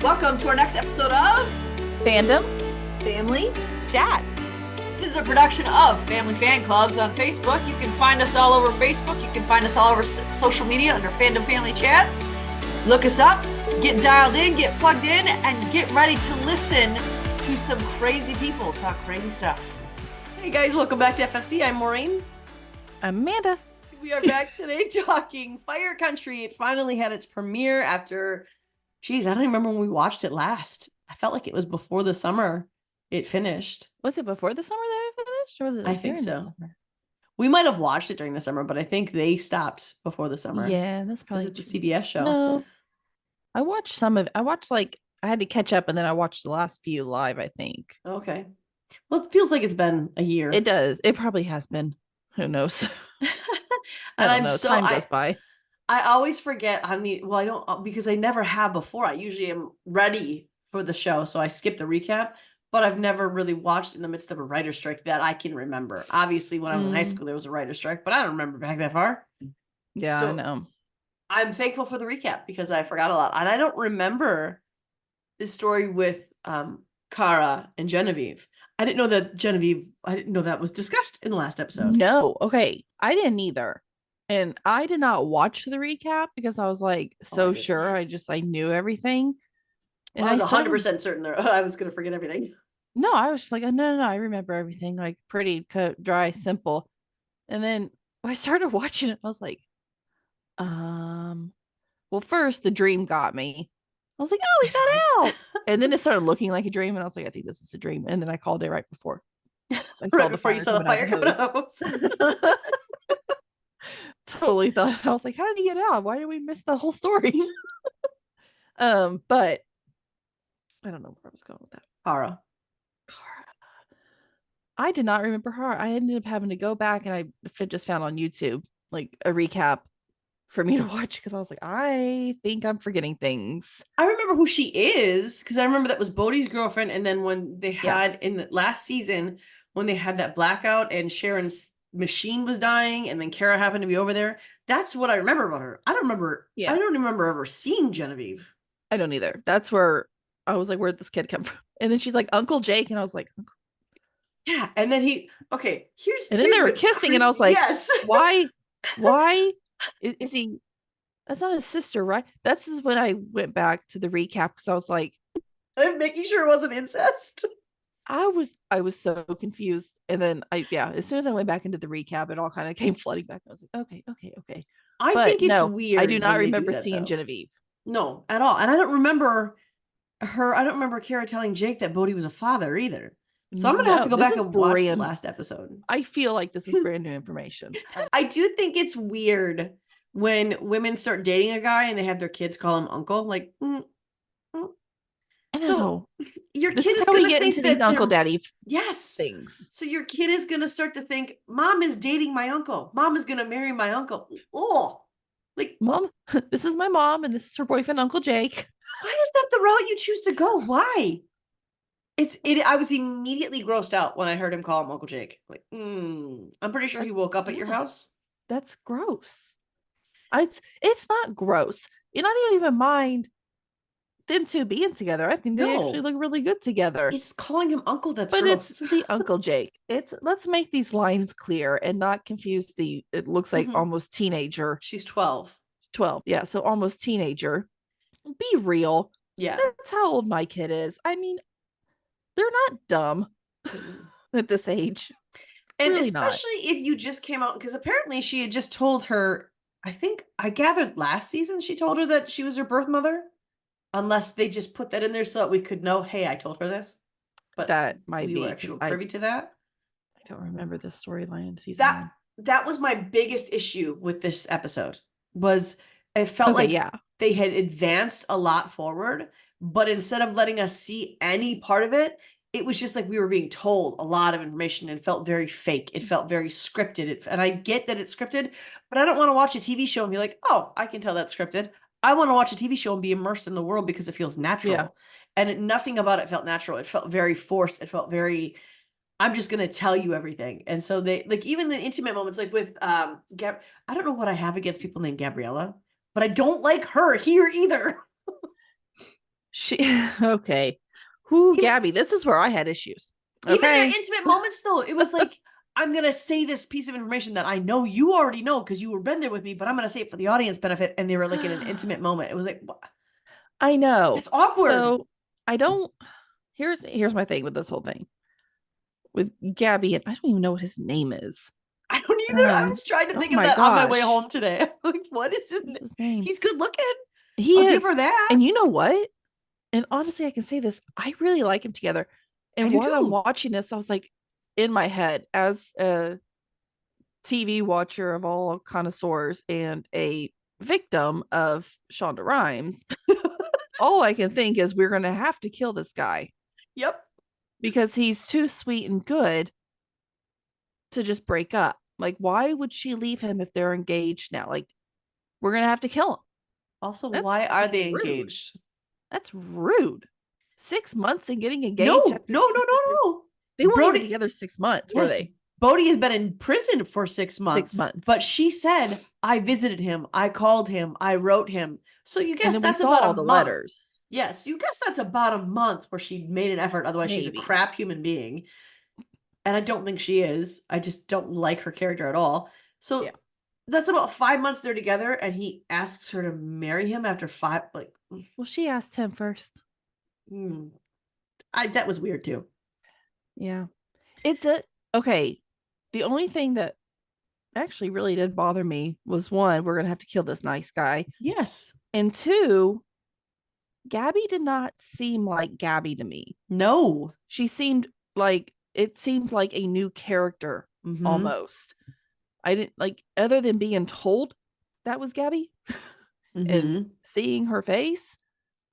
Welcome to our next episode of Fandom Family Chats. This is a production of Family Fan Clubs on Facebook. You can find us all over Facebook. You can find us all over social media under Fandom Family Chats. Look us up, get dialed in, get plugged in, and get ready to listen to some crazy people talk crazy stuff. Hey guys, welcome back to FFC. I'm Maureen. I'm Amanda. We are back today talking Fire Country. It finally had its premiere after, I don't remember when we watched it last. I felt like it was before the summer it finished. Was it before the summer that it finished? Or was it I think during the so. summer? We might have watched it during the summer, but I think they stopped before the summer. Yeah, that's probably it's a CBS show. No, I watched some of it. I watched I had to catch up and then I watched the last few live, I think. Okay. Well, it feels like it's been a year. It does. It probably has been. Who knows? And I don't know. Time goes by. I always forget I don't, because I never have before. I usually am ready for the show, so I skip the recap, but I've never really watched in the midst of a writer's strike that I can remember. Obviously, when I was in high school, there was a writer's strike, but I don't remember back that far. Yeah, So I know. I'm thankful for the recap because I forgot a lot. And I don't remember this story with Cara and Genevieve. I didn't know that was discussed in the last episode. No. Okay. I didn't either. And I did not watch the recap because I was like so sure. I knew everything. And I was 100% certain I was going to forget everything. No, I was just like, no, I remember everything, like pretty cut, dry, simple. And then I started watching it. I was like, well, first the dream got me. I was like, oh, he got out. And then it started looking like a dream. And I was like, I think this is a dream. And then I called it right before. Right before you saw the fire coming out. Totally thought, I was like, how did he get out? Why did we miss the whole story? But I don't know where I was going with that. Cara. I did not remember her. I ended up having to go back and I just found on YouTube like a recap for me to watch because I was like, I think I'm forgetting things. I remember who she is because I remember that was Bodhi's girlfriend. And then when they had in the last season, when they had that blackout and Sharon's machine was dying and then Kara happened to be over there, that's what I remember about her. I don't remember ever seeing Genevieve. I don't either. That's where I was like, where'd this kid come from? And then she's like, Uncle Jake. And I was like, yeah. And then and then they were kissing and I was like, yes. why is he? That's not his sister, right? That's when I went back to the recap because I was like, I'm making sure it wasn't incest. I was so confused. And then as soon as I went back into the recap, it all kind of came flooding back. I was like, okay. I think it's weird. I do not remember seeing Genevieve. No, at all. And I don't remember Kara telling Jake that Bodhi was a father either. So I'm going to have to go back and watch the last episode. I feel like this is brand new information. I do think it's weird when women start dating a guy and they have their kids call him uncle. Like, so your kid is going to think into these uncle daddy things. So your kid is going to start to think, Mom is dating my uncle. Mom is going to marry my uncle. Oh, like, Mom, this is my mom and this is her boyfriend, Uncle Jake. Why is that the route you choose to go? Why? I was immediately grossed out when I heard him call him Uncle Jake. Like, I'm pretty sure he woke up at your house. That's gross. It's not gross. You're not even mind them two being together. I think they actually look really good together. It's calling him uncle that's gross. It's the Uncle Jake. Let's make these lines clear and not confuse it looks like almost teenager. She's 12. 12, yeah, so almost teenager. Be real. Yeah. That's how old my kid is. I mean, they're not dumb at this age. And really especially if you just came out, because apparently she had just told her, I think I gathered last season, she told her that she was her birth mother. Unless they just put that in there so that we could know, hey, I told her this. But that might be actually privy to that. I don't remember the storyline in season one. That was my biggest issue with this episode. Was it felt like they had advanced a lot forward, but instead of letting us see any part of it, it was just like we were being told a lot of information and it felt very fake. It felt very scripted. And I get that it's scripted, but I don't want to watch a TV show and be like, oh, I can tell that's scripted. I want to watch a TV show and be immersed in the world because it feels natural. Yeah. And nothing about it felt natural. It felt very forced. It felt very, I'm just going to tell you everything. And so they, like, even the intimate moments, like with, I don't know what I have against people named Gabriella, but I don't like her here either. Okay. Who, Gabby? This is where I had issues. Okay. Even their intimate moments, though, it was like, I'm gonna say this piece of information that I know you already know because you were been there with me, but I'm gonna say it for the audience benefit. And they were like in an intimate moment. It was like, what? I know. It's awkward. So I don't. Here's my thing with this whole thing with Gabby, and I don't even know what his name is. I don't either. I was trying to think of that on my way home today. Like, what is his name? He's good looking. I'll give her that. And you know what? And honestly, I can say this. I really like him together. And while I'm watching this, I was like, in my head, as a TV watcher of all connoisseurs and a victim of Shonda Rhimes, all I can think is we're going to have to kill this guy. Yep. Because he's too sweet and good to just break up. Like, why would she leave him if they're engaged now? Like, we're going to have to kill him. Also, why are they engaged? That's rude. 6 months and getting engaged? No. They weren't even together 6 months, were they? Bodhi has been in prison for 6 months. 6 months. But she said, I visited him, I called him, I wrote him. So you guess that's about all the letters. Yes, you guess that's about a month where she made an effort. Otherwise, she's a crap human being. And I don't think she is. I just don't like her character at all. So that's about 5 months they're together, and he asks her to marry him after 5. Like, well, she asked him first. That was weird too. Yeah, okay. The only thing that actually really did bother me was, one, we're gonna have to kill this nice guy. Yes. And two, Gabby did not seem like Gabby to me. No, she seemed like a new character almost. I didn't like, other than being told that was Gabby and seeing her face,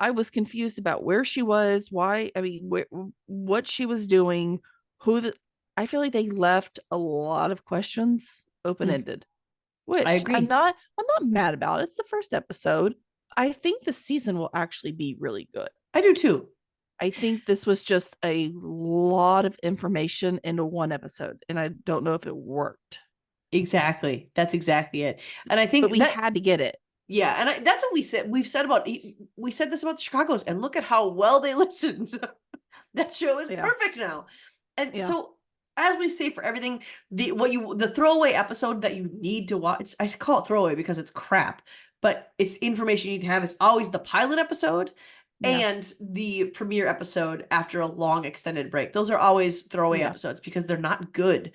I was confused about where she was, what she was doing, I feel like they left a lot of questions open-ended, which I agree. I'm not mad about. It's the first episode. I think the season will actually be really good. I do too. I think this was just a lot of information into one episode, and I don't know if it worked. Exactly. That's exactly it. And I think but we had to get it. Yeah, and that's what we said. We said this about the Chicago's, and look at how well they listened. That show is perfect now. And so, as we say for everything, the throwaway episode that you need to watch, I call it throwaway because it's crap, but it's information you need to have, is always the pilot episode and the premiere episode after a long extended break. Those are always throwaway episodes because they're not good,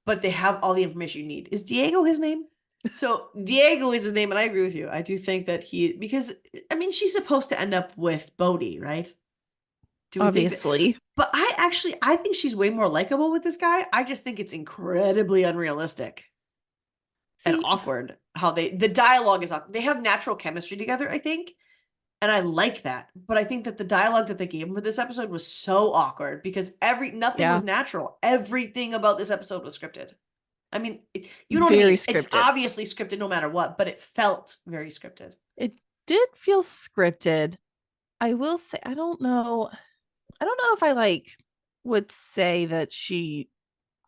but they have all the information you need. Is Diego his name? So Diego is his name, and I agree with you. I do think that because she's supposed to end up with Bodhi, right? Obviously. But I think she's way more likable with this guy. I just think it's incredibly unrealistic and awkward how the dialogue is awkward. They have natural chemistry together, I think. And I like that. But I think that the dialogue that they gave him for this episode was so awkward because nothing was natural. Everything about this episode was scripted. You know what I mean? Scripted. It's obviously scripted no matter what, but it felt very scripted. It did feel scripted. I will say, I don't know if I would say that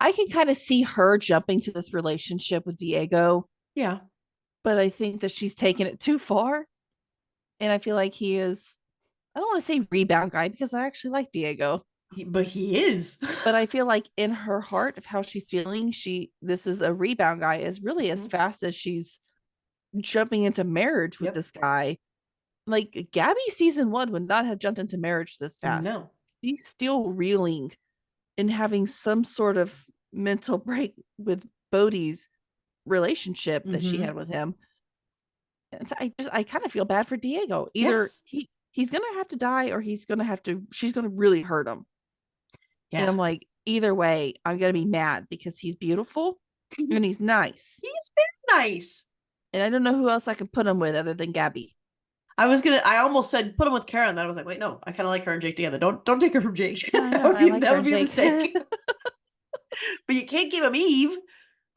I can kind of see her jumping to this relationship with Diego. Yeah. But I think that she's taken it too far. And I feel like he is, I don't want to say rebound guy because I actually like Diego. But he is. But I feel like in her heart of how she's feeling, this is a rebound guy, is really as fast as she's jumping into marriage with this guy. Like, Gabby season 1 would not have jumped into marriage this fast. No. She's still reeling and having some sort of mental break with Bodhi's relationship that she had with him. And so I kind of feel bad for Diego. Either he's gonna have to die, or she's gonna really hurt him. Yeah. And I'm like, either way, I'm gonna be mad because he's beautiful and he's nice. He is very nice. And I don't know who else I can put him with other than Gabby. I almost said put him with Karen, then I was like, wait, no, I kind of like her and Jake together. Don't take her from Jake. That would be a mistake. But you can't give him Eve.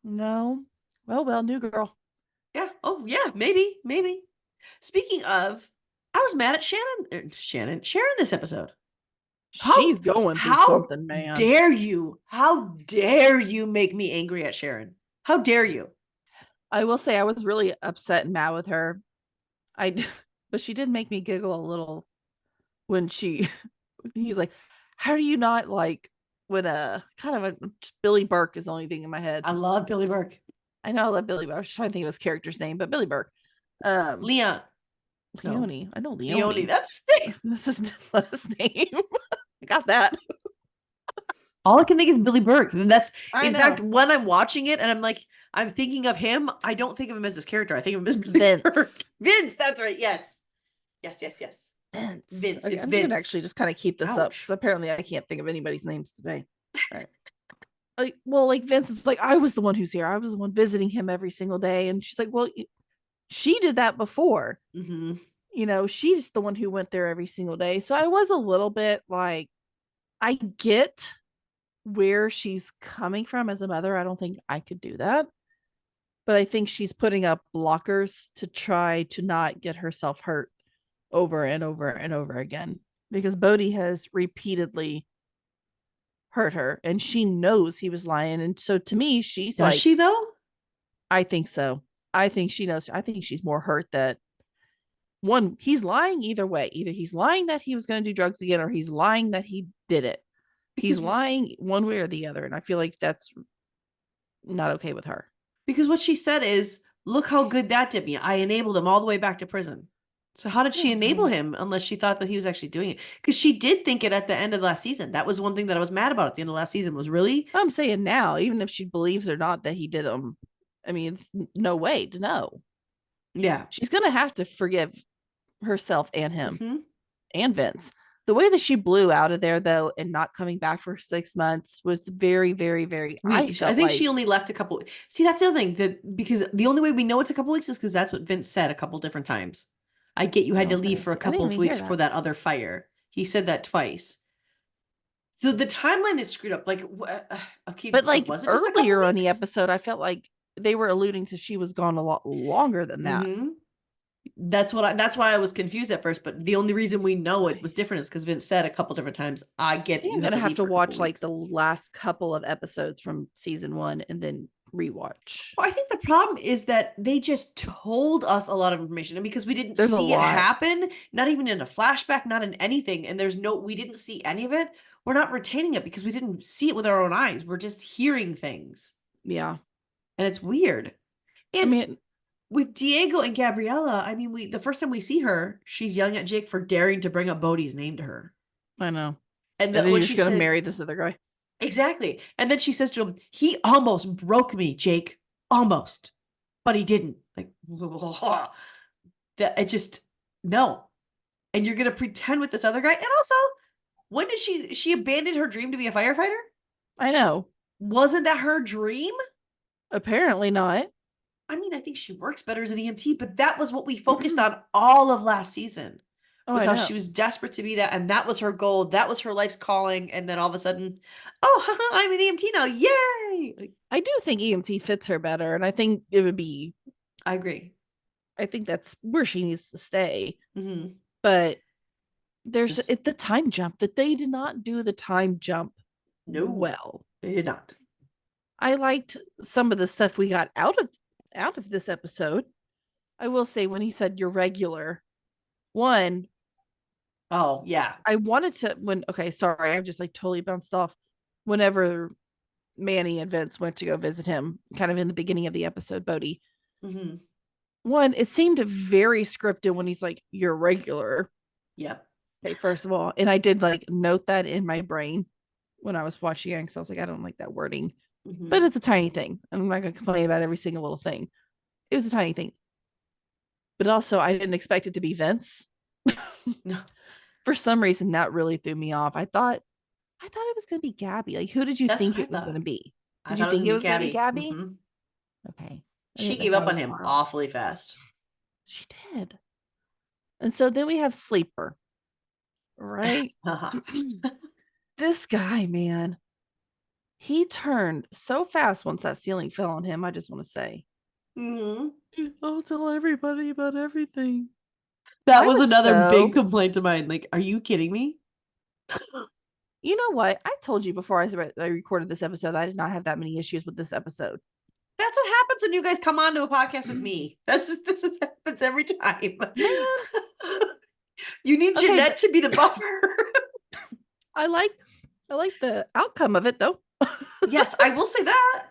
No. Well, new girl. Yeah. Oh, yeah. Maybe. Speaking of, I was mad at Sharon this episode. She's going through something, man. How dare you make me angry at Sharon? How dare you? I will say I was really upset and mad with her. But she did make me giggle a little when he's like, how do you not like when kind of a Billy Burke is the only thing in my head. I love Billy Burke. I know I love Billy Burke. I was trying to think of his character's name, but Billy Burke. Leon. Leone. I know Leone. That's his name. I got that. All I can think is Billy Burke. And that's in fact, when I'm watching it and I'm thinking of him, I don't think of him as his character. I think of him as Vince. Burke. Vince, that's right. Yes. Yes. Vince. Okay, It's I'm Vince. gonna actually just kind of keep this up because apparently I can't think of anybody's names today. All right. Like Vince is like, I was the one who's here. I was the one visiting him every single day. And she's like, well, she did that before. She's the one who went there every single day. So I was a little bit like, I get where she's coming from as a mother. I don't think I could do that. But I think she's putting up blockers to try to not get herself hurt over and over and over again. Because Bodhi has repeatedly hurt her and she knows he was lying. And so to me, she's Does she though? I think so. I think she knows. I think she's more hurt that one, he's lying either way. Either he's lying that he was going to do drugs again or he's lying that he did it. He's lying one way or the other. And I feel like that's not okay with her. Because what she said is, look how good that did me. I enabled him all the way back to prison. So how did she enable him unless she thought that he was actually doing it? Because she did think it at the end of last season. That was one thing that I was mad about at the end of last season was really. I'm saying now, even if she believes or not that he did them, I mean, it's no way to know. Yeah. She's going to have to forgive herself and him and Vince. The way that she blew out of there, though, and not coming back for 6 months was very, very, very. I think she only left a couple. See, that's the other thing because the only way we know it's a couple weeks is because that's what Vince said a couple different times. I get you had to leave for a couple of weeks for that other fire. He said that twice. So the timeline is screwed up. Like, okay, but like earlier on the episode, I felt like they were alluding to she was gone a lot longer than that. That's why I was confused at first. But the only reason we know it was different is because Vince said a couple different times, I get it. I'm gonna have to watch like the last couple of episodes from season 1 and then rewatch. Well, I think the problem is that they just told us a lot of information, and because we didn't see it happen, not even in a flashback, not in anything, and we didn't see any of it. We're not retaining it because we didn't see it with our own eyes. We're just hearing things. Yeah, and it's weird. And I mean, with Diego and Gabriella, I mean, the first time we see her, she's yelling at Jake for daring to bring up Bodhi's name to her. I know. And then you're going to marry this other guy. Exactly. And then she says to him, he almost broke me, Jake. Almost. But he didn't. Like, that it just, no. And you're going to pretend with this other guy. And also, when did she abandoned her dream to be a firefighter? I know. Wasn't that her dream? Apparently not. I mean, I think she works better as an EMT, but that was what we focused on all of last season. Was how she was desperate to be that, and that was her goal. That was her life's calling. And then all of a sudden, oh, I'm an EMT now. Yay! Like, I do think EMT fits her better, and I think it would be. I agree. I think that's where she needs to stay. But there's the time jump that they did not do the time jump. No, well, they did not. I liked some of the stuff we got out of this episode. I will say when he said you're regular, one. Oh yeah. I wanted to sorry, I've just like totally bounced off. Whenever Manny and Vince went to go visit him, kind of in the beginning of the episode, Bodhi. One, it seemed very scripted when he's like, you're regular. Yep. Okay, first of all. And I did like note that in my brain when I was watching it because I was like, I don't like that wording. But it's a tiny thing. I'm not going to complain about every single little thing. It was a tiny thing. But also, I didn't expect it to be Vince. No. For some reason, that really threw me off. I thought it was going to be Gabby. Like, who did you think it was going to be? Did you think it was going to be Gabby? Okay. She gave up on him awfully fast. She did. And so then we have Sleeper. Right? This guy, man. He turned so fast once that ceiling fell on him, I just want to say. I'll tell everybody about everything. That was another big complaint of mine. Like, are you kidding me? You know what? I told you before I recorded this episode, I did not have that many issues with this episode. That's what happens when you guys come on to a podcast with me. This happens every time. Man. You need Jeanette to be the buffer. I like the outcome of it though. Yes, I will say that.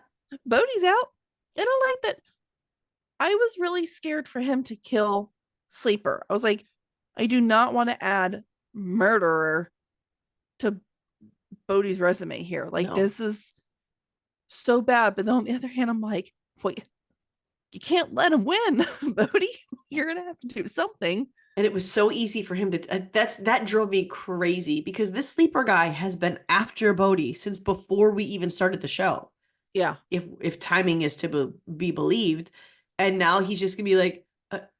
Bodhi's out. And I like that. I was really scared for him to kill Sleeper. I was like, I do not want to add murderer to Bodhi's resume here. Like, this is so bad. But then on the other hand, I'm like, wait, you can't let him win, Bodhi. You're gonna have to do something. And it was so easy for him to that drove me crazy, because this Sleeper guy has been after Bodhi since before we even started the show. Yeah. If timing is to be believed. And now he's just gonna be like,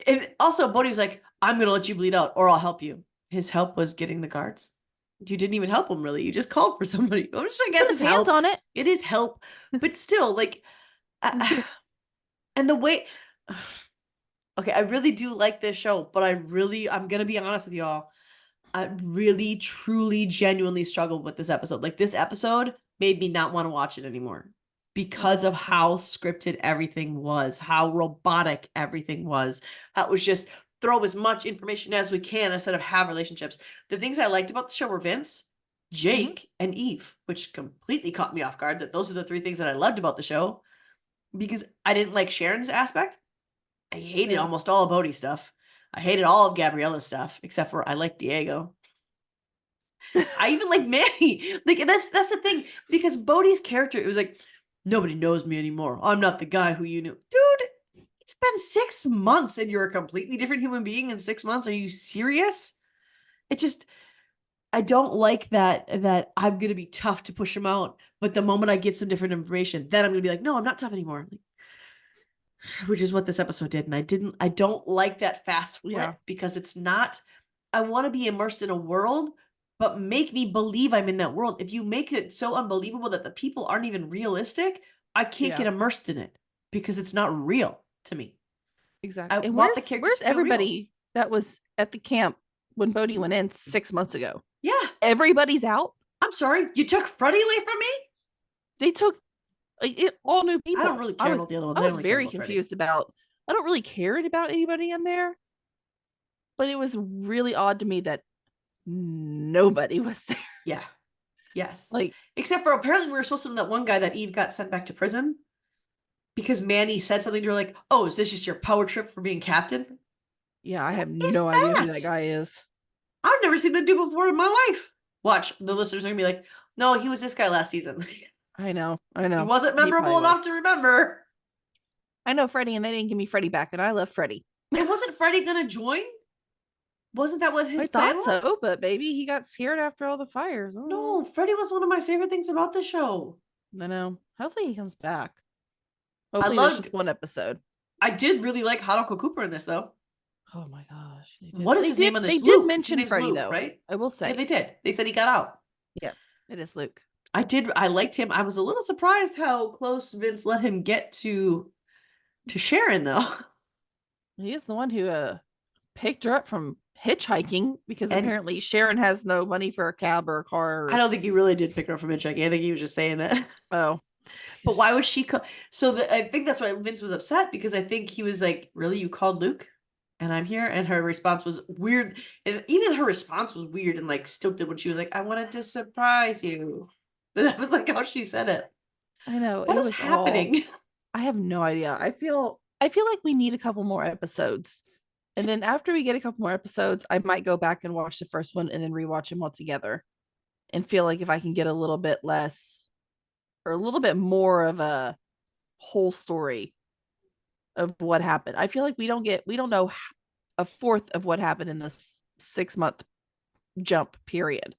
and also Bodhi was like, I'm gonna let you bleed out or I'll help you. His help was getting the guards. You didn't even help him, really. You just called for somebody. Which I guess is help. On it. It is help, but still, like, and the way. Okay, I really do like this show, but I'm gonna be honest with y'all. I really, truly, genuinely struggled with this episode. Like, this episode made me not want to watch it anymore because of how scripted everything was, how robotic everything was. How it was just throw as much information as we can instead of have relationships. The things I liked about the show were Vince, Jake, and Eve, which completely caught me off guard. That those are the three things that I loved about the show, because I didn't like Sharon's aspect. I hated almost all of Bodhi's stuff. I hated all of Gabriella's stuff, except for I like Diego. I even like Manny. Like, that's the thing, because Bodhi's character, it was like, nobody knows me anymore. I'm not the guy who you knew. Dude, it's been 6 months and you're a completely different human being in 6 months. Are you serious? It just, I don't like that I'm gonna be tough to push him out, but the moment I get some different information, then I'm gonna be like, no, I'm not tough anymore. Like, which is what this episode did. And I don't like that fast flip, because it's not, I want to be immersed in a world, but make me believe I'm in that world. If you make it so unbelievable that the people aren't even realistic, I can't get immersed in it, because it's not real to me. Exactly. And where's everybody that was at the camp when Bodhi went in 6 months ago? Yeah. Everybody's out. I'm sorry. You took Freddie away from me? They took all new people. I don't really care about the other ones. I was very confused about, I don't really care about anybody in there, but it was really odd to me that nobody was there. Yeah. Yes. Like, except for apparently we were supposed to know that one guy that Eve got sent back to prison because Manny said something to her like, oh, is this just your power trip for being captain? Yeah, I have no idea who that guy is. I've never seen that dude before in my life. Watch, the listeners are gonna be like, no, he was this guy last season. I know. He wasn't memorable enough to remember. I know Freddie, and they didn't give me Freddie back, and I love Freddie. And wasn't Freddie gonna join? Wasn't that what his plan was? I thought so, but maybe he got scared after all the fires. No, Freddie was one of my favorite things about the show. I know. Hopefully he comes back. Hopefully there's just one episode. I did really like Hanako Cooper in this, though. Oh my gosh. What is his name on this? They did mention Freddie, Luke, though. Right? I will say. Yeah, they did. They said he got out. Yes, it is Luke. I liked him. I was a little surprised how close Vince let him get to Sharon, though. He is the one who picked her up from hitchhiking, because apparently Sharon has no money for a cab or a car. I don't think he really did pick her up from hitchhiking. I think he was just saying that. Oh. But why would she call? So I think that's why Vince was upset, because I think he was like, really, you called Luke? And I'm here. And her response was weird. And even her response was weird and like stilted when she was like, I wanted to surprise you. But that was like how she said it. I know. What is happening? I have no idea. I feel like we need a couple more episodes. And then after we get a couple more episodes, I might go back and watch the first one and then rewatch them all together and feel like if I can get a little bit less or a little bit more of a whole story of what happened. I feel like we don't know a fourth of what happened in this 6 month jump period,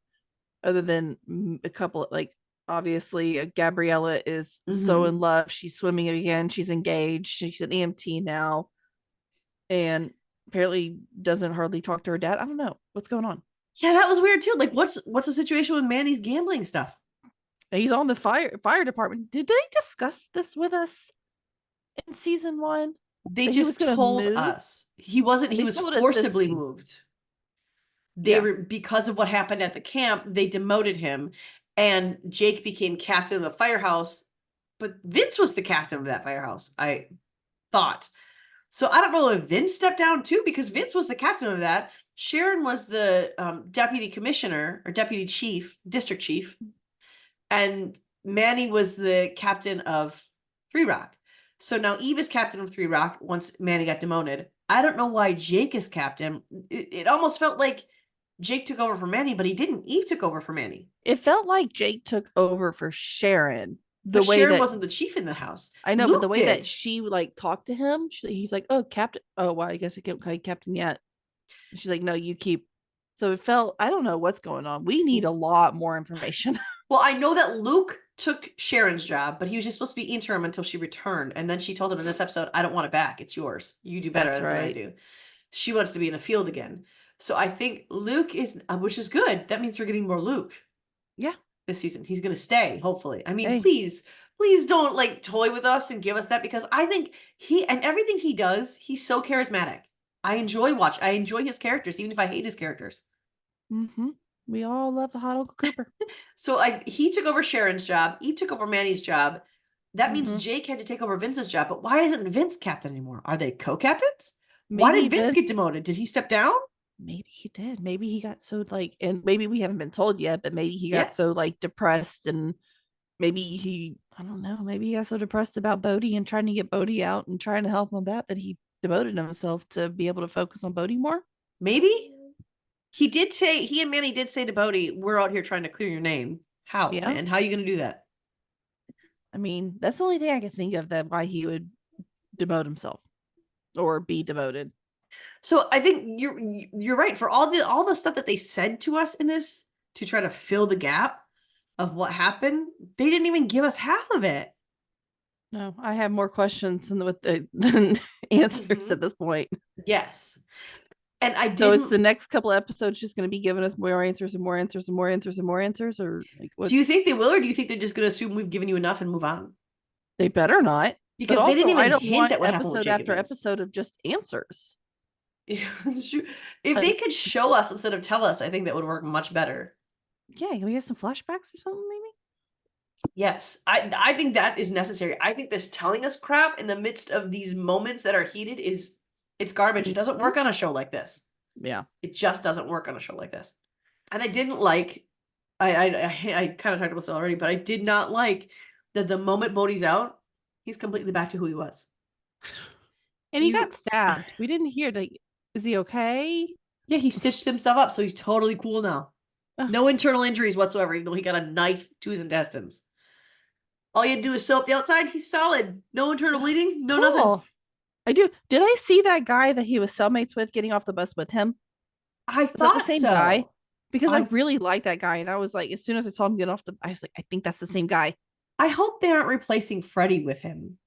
other than a couple, like, obviously Gabriella is so in love. She's swimming again. She's engaged. She's an EMT now. And apparently doesn't hardly talk to her dad. I don't know what's going on. Yeah, that was weird too. Like, what's the situation with Manny's gambling stuff? He's on the fire department. Did they discuss this with us in season 1? They just told us he wasn't. He was forcibly moved. They were, because of what happened at the camp, they demoted him, and Jake became captain of the firehouse. But Vince was the captain of that firehouse, I thought. So I don't know if Vince stepped down too, because Vince was the captain of that. Sharon was the deputy commissioner or deputy chief, district chief, and Manny was the captain of Three Rock. So now Eve is captain of Three Rock once Manny got demoted. I don't know why Jake is captain. It almost felt like Jake took over for Manny, but he didn't. Eve took over for Manny. It felt like Jake took over for Sharon. But Sharon wasn't the chief in the house. I know, but the way that she like talked to him, he's like, "Oh, captain. Oh, well, I guess I can't call you captain yet." She's like, "No, you keep." So it felt, I don't know what's going on. We need a lot more information. Well, I know that Luke took Sharon's job, but he was just supposed to be interim until she returned. And then she told him in this episode, I don't want it back. It's yours. You do better than I do. She wants to be in the field again. So I think Luke is, which is good. That means we're getting more Luke. Yeah. This season. He's going to stay, hopefully. I mean, please don't like toy with us and give us that, because I think and everything he does, he's so charismatic. I enjoy his characters, even if I hate his characters. Mm-hmm. We all love the hot Uncle Cooper. So he took over Sharon's job. Eve took over Manny's job. That means Jake had to take over Vince's job. But why isn't Vince captain anymore? Are they co-captains? Why did Vince get demoted? Did he step down? Maybe he did. Maybe he got so like, and maybe we haven't been told yet, but maybe he got so like depressed, and maybe I don't know, maybe he got so depressed about Bodhi and trying to get Bodhi out and trying to help him that he devoted himself to be able to focus on Bodhi more. Maybe. He and Manny did say to Bodhi, we're out here trying to clear your name. How? Yeah. And how are you going to do that? I mean, that's the only thing I can think of that why he would demote himself or be demoted. So I think you're right. For all the stuff that they said to us in this to try to fill the gap of what happened, they didn't even give us half of it. No, I have more questions than answers at this point. Yes. And I didn't. So it's the next couple of episodes just going to be giving us more answers and more answers and more answers and more answers, or like what? Do you think they will, or do you think they're just going to assume we've given you enough and move on? They better not, because also, they didn't even hint at what episode after episode of just answers. Yeah, that's true. If they could show us instead of tell us, I think that would work much better. Yeah, can we have some flashbacks or something, maybe? Yes, I think that is necessary. I think this telling us crap in the midst of these moments that are heated it's garbage. It doesn't work on a show like this. Yeah, it just doesn't work on a show like this. And I didn't like. I kind of talked about this already, but I did not like that the moment Bodhi's out, he's completely back to who he was. And he got stabbed. We didn't hear like, is he okay? Yeah, he stitched himself up, so he's totally cool now. No internal injuries whatsoever, even though he got a knife to his intestines. All you had to do is sew up the outside. He's solid. No internal bleeding. No nothing. I do. Did I see that guy that he was cellmates with getting off the bus with him? I thought the same guy, because I really like that guy, and I was like, as soon as I saw him get off I was like, I think that's the same guy. I hope they aren't replacing Freddie with him,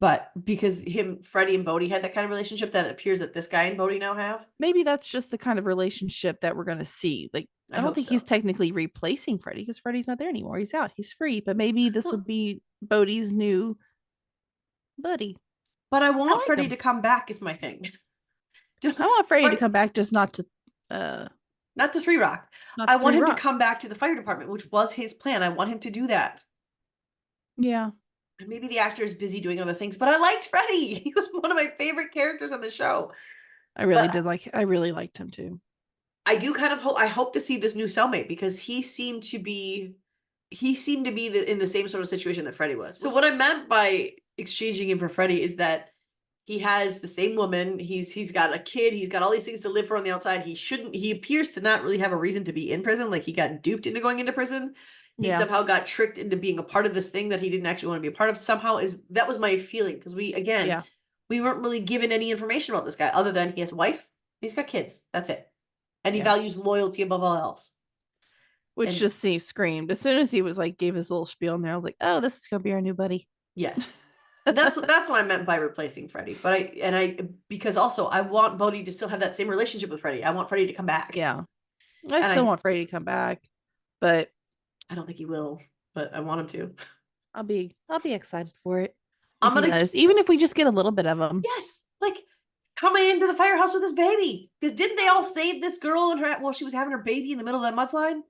but because Freddie and Bodhi had that kind of relationship that it appears that this guy and Bodhi now have. Maybe that's just the kind of relationship that we're going to see. Like, I don't think he's technically replacing Freddie, because Freddie's not there anymore. He's out. He's free. But maybe this would be Bodhi's new buddy. But I want Freddie to come back is my thing. I want Freddie to come back, just not to Three Rock. I want him to come back to the fire department, which was his plan. I want him to do that. Yeah. And maybe the actor is busy doing other things, but I liked Freddie. He was one of my favorite characters on the show. I really liked him too. I do kind of I hope to see this new cellmate, because he seemed to be in the same sort of situation that Freddie was. So what I meant by exchanging him for Freddie is that he has the same woman. He's got a kid. He's got all these things to live for on the outside. He appears to not really have a reason to be in prison. Like, he got duped into going into prison. He somehow got tricked into being a part of this thing that he didn't actually want to be a part of. That was my feeling, because we weren't really given any information about this guy other than he has a wife, he's got kids. That's it. And he values loyalty above all else. Which just screamed. As soon as he was like, gave his little spiel in there, I was like, oh, this is going to be our new buddy. Yes. That's what I meant by replacing Freddie. But because also I want Bodhi to still have that same relationship with Freddie. I want Freddie to come back. Yeah. I still want Freddie to come back, but I don't think he will, but I want him to. I'll be excited for it. Even if we just get a little bit of him. Yes. Like, coming into the firehouse with his baby. Because didn't they all save this girl while she was having her baby in the middle of that mudslide?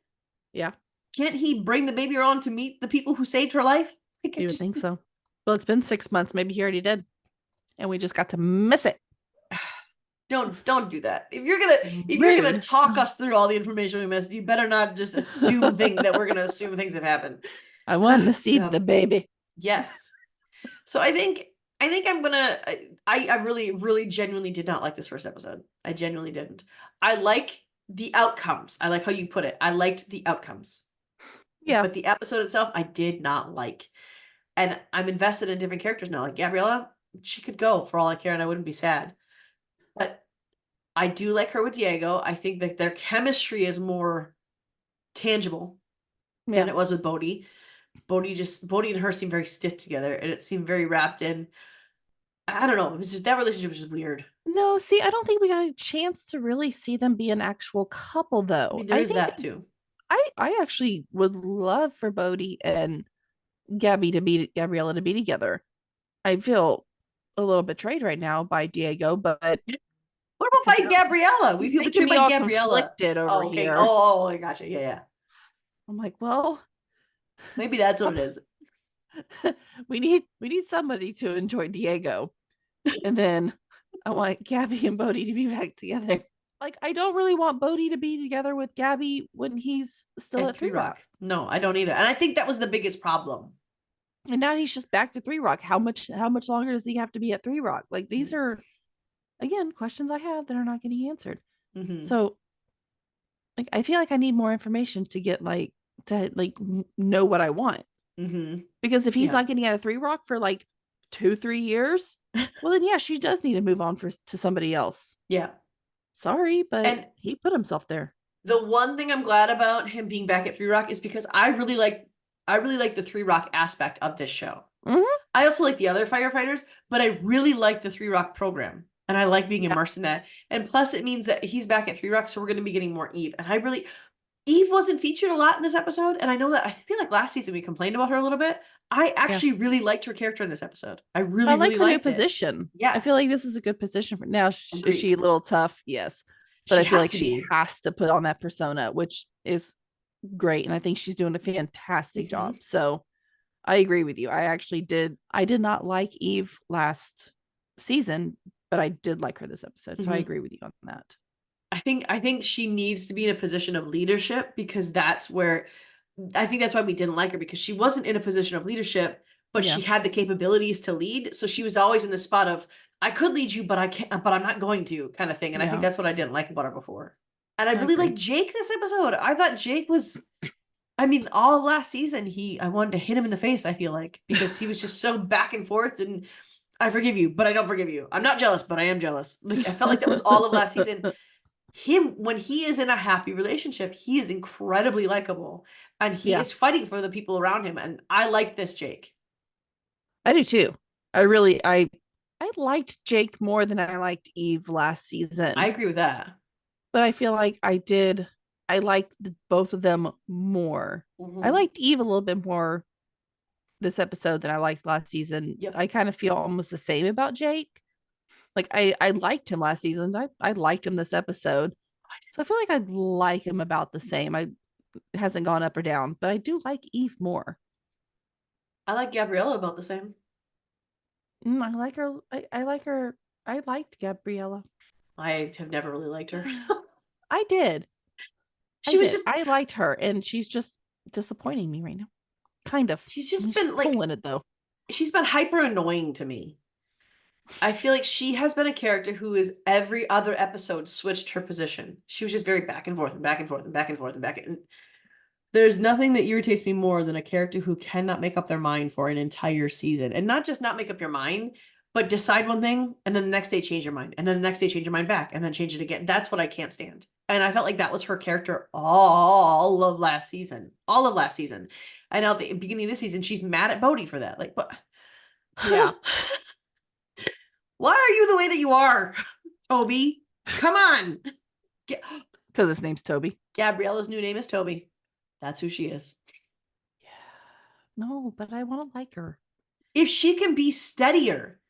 Yeah. Can't he bring the baby around to meet the people who saved her life? You would think so. Well, it's been 6 months. Maybe he already did. And we just got to miss it. Don't do that. If you're gonna Rude. talk us through all the information we missed, you better not just assume that we're gonna assume things have happened. I wanted to see the baby. Yes. So I think I'm gonna I really, really genuinely did not like this first episode. I genuinely didn't. I like the outcomes. I like how you put it. I liked the outcomes. Yeah. But the episode itself, I did not like. And I'm invested in different characters now. Like Gabriella, she could go for all I care, and I wouldn't be sad. But I do like her with Diego. I think that their chemistry is more tangible than Yeah. it was with Bodhi. Bodhi and her seemed very stiff together, and it seemed very wrapped in. I don't know. It was just that relationship was just weird. No, see, I don't think we got a chance to really see them be an actual couple, I though. mean, there I is think that too. I actually would love for Bodhi and Gabriella to be together. I feel a little betrayed right now by Diego, but What about because by Gabriella? We he's feel making betrayed me by all Gabriella. conflicted over Oh, okay. here. I gotcha. Yeah, yeah. I'm like, well, Maybe that's what it is. we need somebody to enjoy Diego, and then I want Gabby and Bodhi to be back together. Like, I don't really want Bodhi to be together with Gabby when he's still At at Three Three Rock. Rock. No, I don't either. And I think that was the biggest problem. And now he's just back to Three Rock. How much longer does he have to be at Three Rock? Like, these are, again, questions I have that are not getting answered. Mm-hmm. So, like, I feel like I need more information to get know what I want. Mm-hmm. Because if he's not getting out of Three Rock for like 2-3 years, well then yeah, she does need to move on to somebody else. Yeah. Sorry, but And he put himself there. the one thing I'm glad about him being back at Three Rock is because I really like the Three Rock aspect of this show. Mm-hmm. I also like the other firefighters, but I really like the Three Rock program. And I like being immersed in that. And plus it means that he's back at Three Rock, so we're gonna be getting more Eve. And Eve wasn't featured a lot in this episode, and I know that I feel like last season we complained about her a little bit. I actually really liked her character in this episode. I really, like really her new liked it. position. Yes. I feel like this is a good position for now. Is she a little tough? Yes. But She I feel has like to she be. has to put on that persona, which is great. And I think she's doing a fantastic job. So I agree with you. I did not like Eve last season, but I did like her this episode. So I agree with you on that. I think she needs to be in a position of leadership, because that's where I think that's why we didn't like her, because she wasn't in a position of leadership, but she had the capabilities to lead. So she was always in the spot of, I could lead you, but I can't, but I'm not going to, kind of thing. And I think that's what I didn't like about her before. And I really liked Jake this episode. I thought Jake was, I mean, all of last season, I wanted to hit him in the face, I feel like, because he was just so back and forth, and I forgive you, but I don't forgive you. I'm not jealous, but I am jealous. Like, I felt like that was all of last season. When he is in a happy relationship, he is incredibly likable, and he is fighting for the people around him. And I like this Jake. I do too. I liked Jake more than I liked Eve last season. I agree with that. But I feel like I liked both of them more. I liked Eve a little bit more this episode than I liked last season. I kind of feel almost the same about Jake. Like, I liked him last season. I liked him this episode. So I feel like I'd like him about the same. It hasn't gone up or down, but I do like Eve more. I like Gabriella about the same. I like her. I like her. I liked Gabriella. I have never really liked her. I did. I liked her, and she's just disappointing me right now. Kind of. She's just been like pulling it though. She's been hyper annoying to me. I feel like she has been a character who is every other episode switched her position. She was just very back and forth and back and forth and back and forth and back. And there's nothing that irritates me more than a character who cannot make up their mind for an entire season. And not just not make up your mind, but decide one thing and then the next day change your mind. And then the next day change your mind back and then change it again. That's what I can't stand. And I felt like that was her character all of last season. All of last season. And now at the beginning of this season, she's mad at Bodhi for that. Like, what? Yeah. Why are you the way that you are, Toby? Come on. Because his name's Toby. Gabriella's new name is Toby. That's who she is. Yeah. No, but I want to like her. If she can be steadier.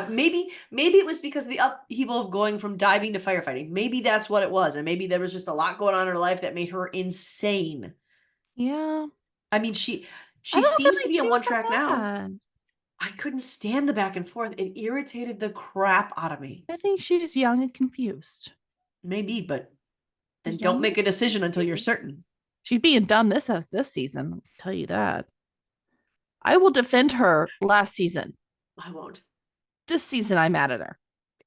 Maybe it was because of the upheaval of going from diving to firefighting. Maybe that's what it was. And maybe there was just a lot going on in her life that made her insane. Yeah. I mean, she seems to be on one track now. I couldn't stand the back and forth. It irritated the crap out of me. I think she's young and confused. Maybe, but then don't make a decision until you're certain. She's being dumb this season. I'll tell you that. I will defend her last season. I won't. This season, I'm mad at her.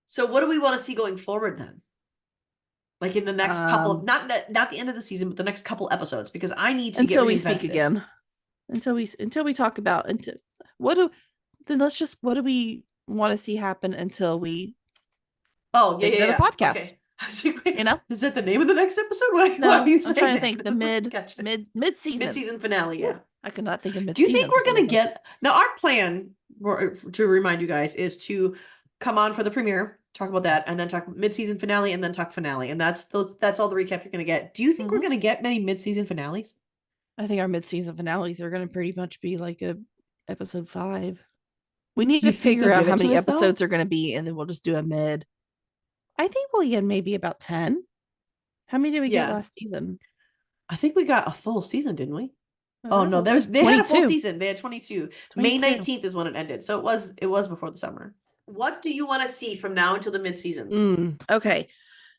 So what do we want to see going forward then? Like in the next couple of not the end of the season, but the next couple episodes, because I need to until we speak again. Until we talk about what do we want to see happen until we another podcast. Okay. You know, is that the name of the next episode? Why are you saying I'm trying to think the mid-season finale. Yeah, I could not think of mid-season. Do you think we're gonna get now? Our plan, to remind you guys, is to come on for the premiere, talk about that, and then talk mid-season finale, and then talk finale, and that's all the recap you're gonna get. Do you think we're gonna get many mid-season finales? I think our mid-season finales are gonna pretty much be like a episode 5. We need to figure out how many episodes are gonna be, and then we'll just do a mid. I think we'll get maybe about 10. How many did we get last season? I think we got a full season, didn't we? Oh no, they had a full season. They had 22. May 19th is when it ended. So it was before the summer. What do you want to see from now until the mid-season? Okay.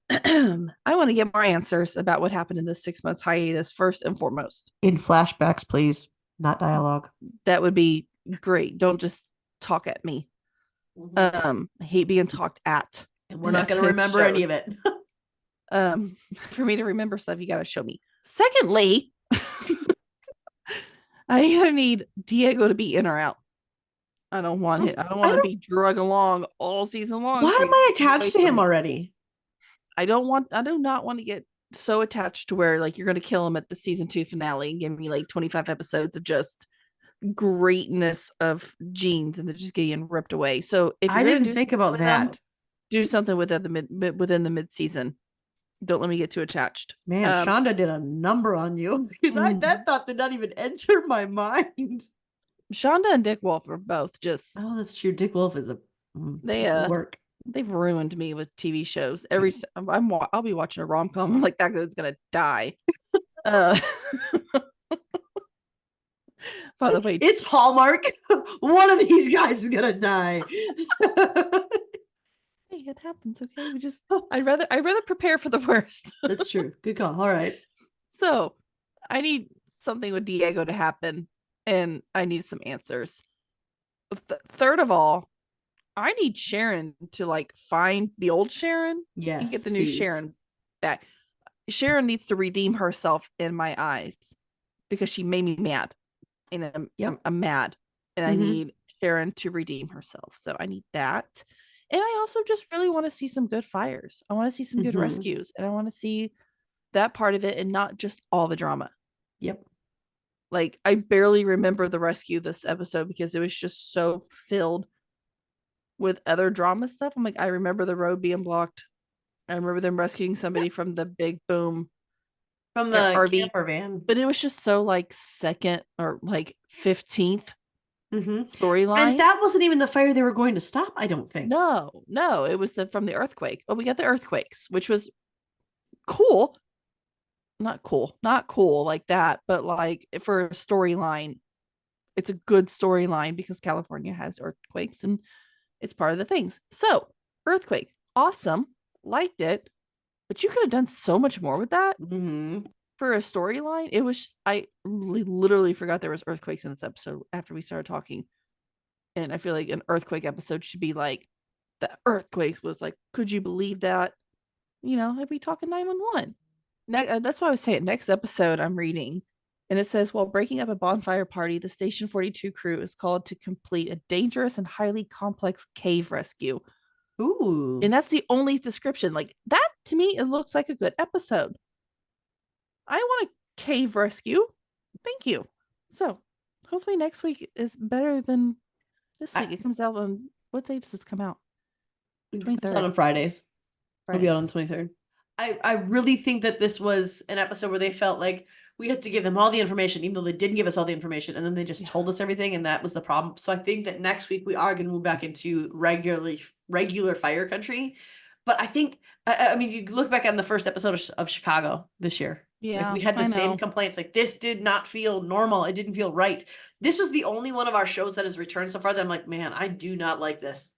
I want to get more answers about what happened in this 6 months hiatus first and foremost. In flashbacks, please. Not dialogue. That would be great. Don't just talk at me. I hate being talked at. And we're not going to remember any of it. For me to remember stuff, you got to show me. Secondly, I either need Diego to be in or out. I don't want it. I don't want to be drug along all season long. Why am I attached to him already? I do not want to get so attached to where like you're going to kill him at the season 2 finale and give me like 25 episodes of just greatness of genes and they're just getting ripped away. So if I didn't think about that. Do something within the mid-season. Don't let me get too attached. Man, Shonda did a number on you because that thought did not even enter my mind. Shonda and Dick Wolf are both just. Oh, that's true. Dick Wolf is work. They've ruined me with TV shows. I'll be watching a rom-com. I'm like, that guy's gonna die. By the way, it's Hallmark. One of these guys is gonna die. Hey, it happens. Okay, I'd rather prepare for the worst. That's true. Good call. All right. So I need something with Diego to happen, and I need some answers. Third of all, I need Sharon to like find the old Sharon. Yes, and get the new Sharon back. Sharon needs to redeem herself in my eyes because she made me mad, and I'm mad, and I need Sharon to redeem herself. So I need that. And I also just really want to see some good fires. I want to see some good rescues. And I want to see that part of it and not just all the drama. Yep. Like, I barely remember the rescue this episode because it was just so filled with other drama stuff. I'm like, I remember the road being blocked. I remember them rescuing somebody from the big boom. From the RV camper van. But it was just so like second or like 15th. Storyline, and that wasn't even the fire they were going to stop. I don't think. No, it was from the earthquake. Oh, we got the earthquakes, which was cool. Not cool like that, but like for a storyline, it's a good storyline because California has earthquakes and it's part of the things. So earthquake, awesome, liked it, but you could have done so much more with that. For a storyline. It was, I literally forgot there was earthquakes in this episode after we started talking. And I feel like an earthquake episode should be like, the earthquakes was like, could you believe that? You know, like we talking 911. That's why I was saying next episode I'm reading. And it says, while breaking up a bonfire party, the Station 42 crew is called to complete a dangerous and highly complex cave rescue. Ooh. And that's the only description. Like that, to me, it looks like a good episode. I want a cave rescue. Thank you. So hopefully next week is better than this week. It comes out on, what day does this come out? 23rd. It's on Fridays. It'll be out on the 23rd. I really think that this was an episode where they felt like we had to give them all the information, even though they didn't give us all the information, and then they just told us everything, and that was the problem. So I think that next week we are going to move back into regular fire country. But I think, I mean, you look back on the first episode of Chicago this year. Yeah, we had the I same know. complaints. Like, this did not feel normal. It didn't feel right. This was the only one of our shows that has returned so far that I'm like, man, I do not like this.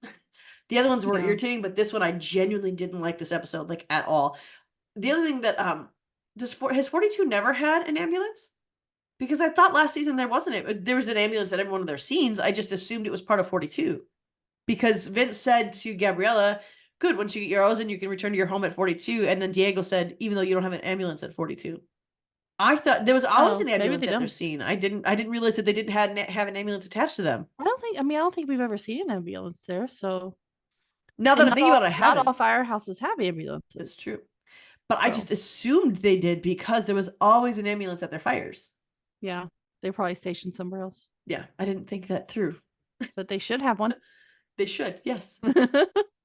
The other ones were irritating, but this one I genuinely didn't like this episode, like, at all. The other thing that has 42 never had an ambulance? Because I thought last season there wasn't. There was an ambulance at every one of their scenes. I just assumed it was part of 42. Because Vince said to Gabriella, good, once you get your O's in, you can return to your home at 42. And then Diego said, even though you don't have an ambulance at 42. I thought there was always an ambulance at their scene. I didn't realize that they didn't have an ambulance attached to them. I don't think we've ever seen an ambulance there. So now that I'm thinking about it, I haven't. Not all firehouses have ambulances. That's true. But I just assumed they did because there was always an ambulance at their fires. Yeah. They're probably stationed somewhere else. Yeah, I didn't think that through. But they should have one. They should, yes.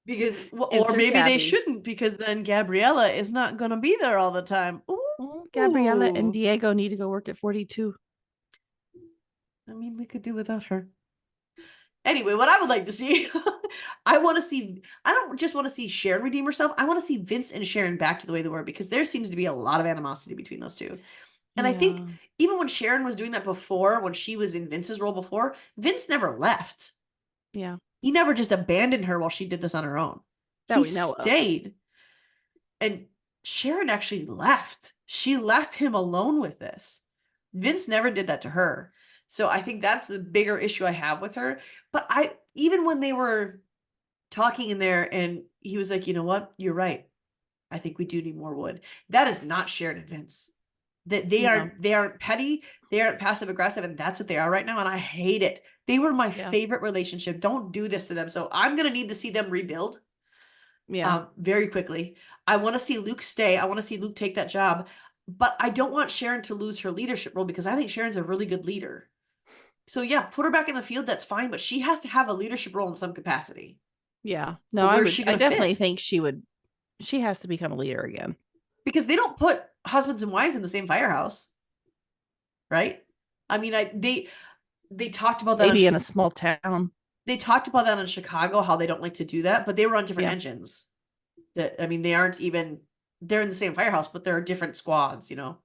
Because, or maybe Gabby. They shouldn't, because then Gabriella is not going to be there all the time. Ooh. Well, Gabriella and Diego need to go work at 42. I mean, we could do without her. Anyway, what I would like to see, I don't just want to see Sharon redeem herself. I want to see Vince and Sharon back to the way they were, because there seems to be a lot of animosity between those two. And I think even when Sharon was doing that before, when she was in Vince's role before, Vince never left. Yeah. He never just abandoned her while she did this on her own. He stayed. And Sharon actually left. She left him alone with this. Vince never did that to her. So I think that's the bigger issue I have with her. But even when they were talking in there and he was like, you know what? You're right. I think we do need more wood. That is not Sharon and Vince. That they aren't petty, they aren't passive aggressive, and that's what they are right now. And I hate it. They were my favorite relationship. Don't do this to them. So I'm gonna need to see them rebuild. Very quickly. I want to see Luke stay. I want to see Luke take that job. But I don't want Sharon to lose her leadership role, because I think Sharon's a really good leader. So yeah, put her back in the field, that's fine, but she has to have a leadership role in some capacity. Yeah. No, I definitely think she has to become a leader again. Because they don't put husbands and wives in the same firehouse. Right? I mean, they talked about that. Maybe in a small town. They talked about that in Chicago, how they don't like to do that, but they were on different engines. I mean, they're in the same firehouse, but there are different squads, you know?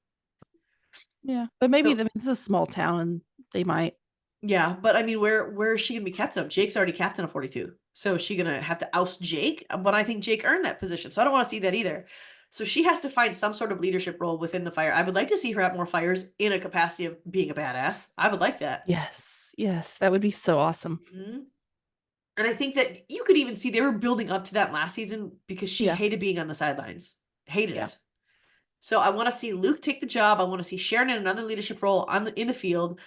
Yeah. But maybe this is a small town and they might. Yeah, but I mean, where is she gonna be captain of? Jake's already captain of 42. So is she gonna have to oust Jake? But I think Jake earned that position. So I don't want to see that either. So she has to find some sort of leadership role within the fire. I would like to see her at more fires in a capacity of being a badass. I would like that. Yes. Yes. That would be so awesome. Mm-hmm. And I think that you could even see they were building up to that last season, because she hated being on the sidelines. Hated it. So I want to see Luke take the job. I want to see Sharon in another leadership role in the field.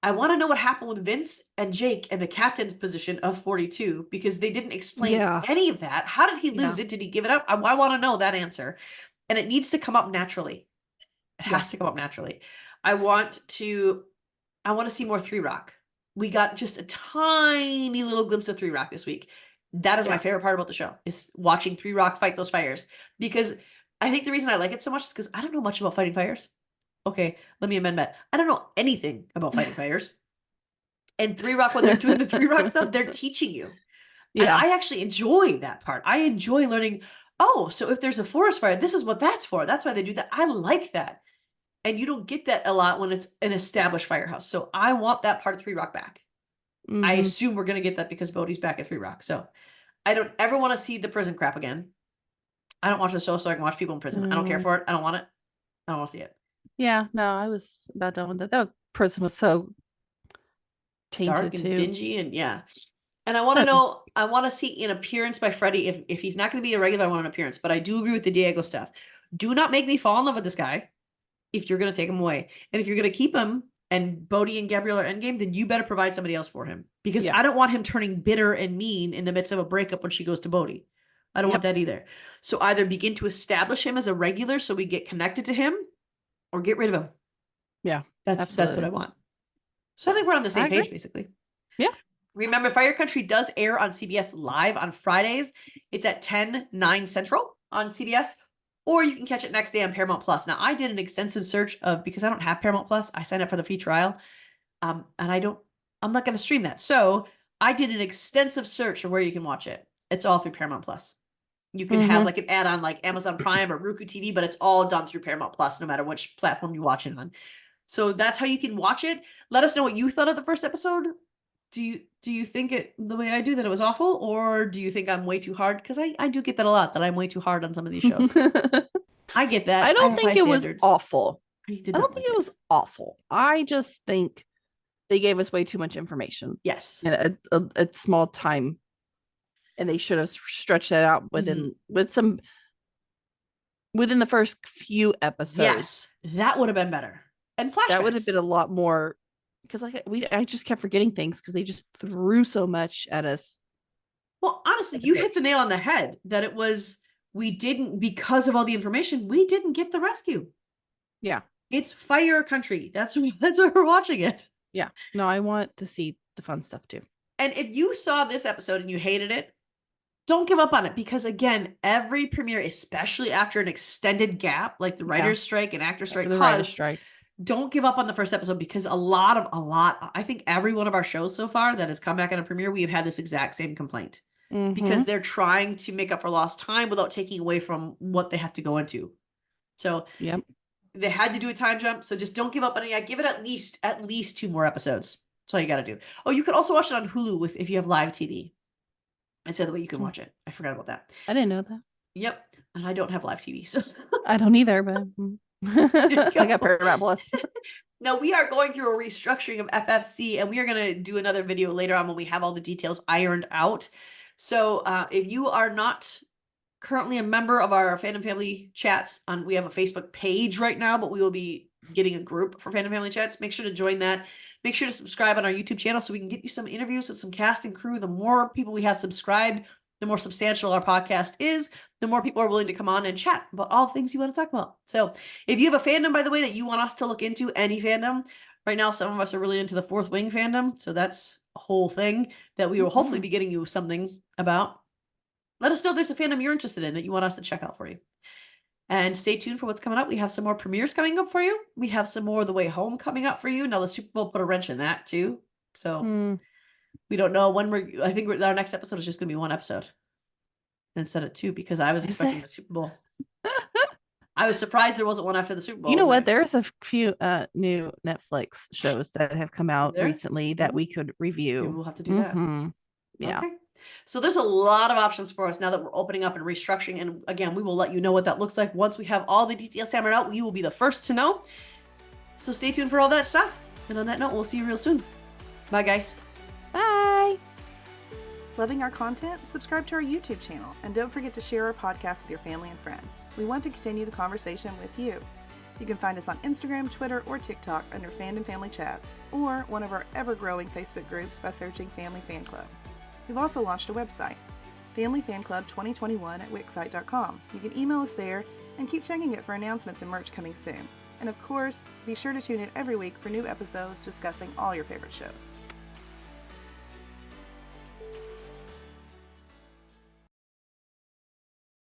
I want to know what happened with Vince and Jake and the captain's position of 42, because they didn't explain any of that. How did he lose it? Did he give it up? I want to know that answer. And it needs to come up naturally. It has to come up naturally. I want to see more 3 Rock. We got just a tiny little glimpse of 3 Rock this week. That is my favorite part about the show, is watching 3 Rock fight those fires. Because I think the reason I like it so much is because I don't know much about fighting fires. Okay, let me amend that. I don't know anything about fighting fires. And 3 Rock, when they're doing the 3 Rock stuff, they're teaching you. Yeah. And I actually enjoy that part. I enjoy learning, oh, so if there's a forest fire, this is what that's for. That's why they do that. I like that. And you don't get that a lot when it's an established firehouse. So I want that part of 3 Rock back. Mm-hmm. I assume we're going to get that because Bodhi's back at 3 Rock. So I don't ever want to see the prison crap again. I don't watch the show so I can watch people in prison. I don't care for it. I don't want it. I don't want to see it. Yeah, no, I was about done with that. That prison was so tainted, dark and dingy, and And I want to know, I want to see an appearance by Freddie. If he's not going to be a regular, I want an appearance. But I do agree with the Diego stuff. Do not make me fall in love with this guy if you're going to take him away. And if you're going to keep him and Bodhi and Gabrielle are endgame, then you better provide somebody else for him. Because I don't want him turning bitter and mean in the midst of a breakup when she goes to Bodhi. I don't want that either. So either begin to establish him as a regular so we get connected to him, or get rid of him. Yeah, that's what I want. So I think we're on the same page, basically. Yeah. Remember, Fire Country does air on CBS live on Fridays. It's at 10/9 Central on CBS, or you can catch it next day on Paramount Plus. Now, I did an extensive search because I don't have Paramount Plus. I signed up for the free trial, and I'm not going to stream that. So I did an extensive search of where you can watch it. It's all through Paramount Plus. You can have like an add-on like Amazon Prime or Roku TV, but it's all done through Paramount Plus, no matter which platform you watch it on. So that's how you can watch it. Let us know what you thought of the first episode. Do you think it the way I do, that it was awful, or do you think I'm way too hard? Because I do get that a lot, that I'm way too hard on some of these shows. I get that. I don't have think high it standards. was awful. I don't think it was awful. I just think they gave us way too much information. Yes. In a small time. And they should have stretched that out within the first few episodes. Yes, that would have been better. And flashbacks. That would have been a lot more, because I just kept forgetting things because they just threw so much at us. Well, honestly, you hit the nail on the head that it was, because of all the information, we didn't get the rescue. Yeah. It's Fire Country. That's why we're watching it. Yeah. No, I want to see the fun stuff too. And if you saw this episode and you hated it, don't give up on it, because again, every premiere, especially after an extended gap, like the writer's strike and actor strike caused, don't give up on the first episode, because a lot, I think every one of our shows so far that has come back on a premiere, we have had this exact same complaint, because they're trying to make up for lost time without taking away from what they have to go into. So they had to do a time jump. So just don't give up on it. Give it at least 2 more episodes. That's all you got to do. Oh, you could also watch it on Hulu if you have live TV. Instead of the way you can watch it. I forgot about that. I didn't know that. Yep. And I don't have live TV. So I don't either, but I got Paramount Plus. Now we are going through a restructuring of FFC, and we are going to do another video later on when we have all the details ironed out. So if you are not currently a member of our Fandom Family Chats, we have a Facebook page right now, but we will be getting a group for Fandom Family Chats. Make sure to join that. Make sure to subscribe on our YouTube channel so we can get you some interviews with some cast and crew. The more people we have subscribed, the more substantial our podcast is, the more people are willing to come on and chat about all things you want to talk about. So if you have a fandom, by the way, that you want us to look into, any fandom, right now some of us are really into the Fourth Wing fandom, so that's a whole thing that we will hopefully be getting you something about. Let us know if there's a fandom you're interested in that you want us to check out for you. And stay tuned for what's coming up. We have some more premieres coming up for you. We have some more The Way Home coming up for you. Now the Super Bowl put a wrench in that too. So we don't know when I think our next episode is just going to be 1 episode instead of 2, because I was expecting the Super Bowl. I was surprised there wasn't one after the Super Bowl. You know what? There's a few new Netflix shows that have come out recently that we could review. Maybe we'll have to do that. Yeah. Okay. So there's a lot of options for us now that we're opening up and restructuring. And again, we will let you know what that looks like. Once we have all the details hammered out, you will be the first to know. So stay tuned for all that stuff. And on that note, we'll see you real soon. Bye, guys. Bye. Loving our content? Subscribe to our YouTube channel. And don't forget to share our podcast with your family and friends. We want to continue the conversation with you. You can find us on Instagram, Twitter, or TikTok under Fandom Family Chats, or one of our ever-growing Facebook groups by searching Family Fan Club. We've also launched a website, Family Fan Club 2021 at Wixsite.com. You can email us there and keep checking it for announcements and merch coming soon. And of course, be sure to tune in every week for new episodes discussing all your favorite shows.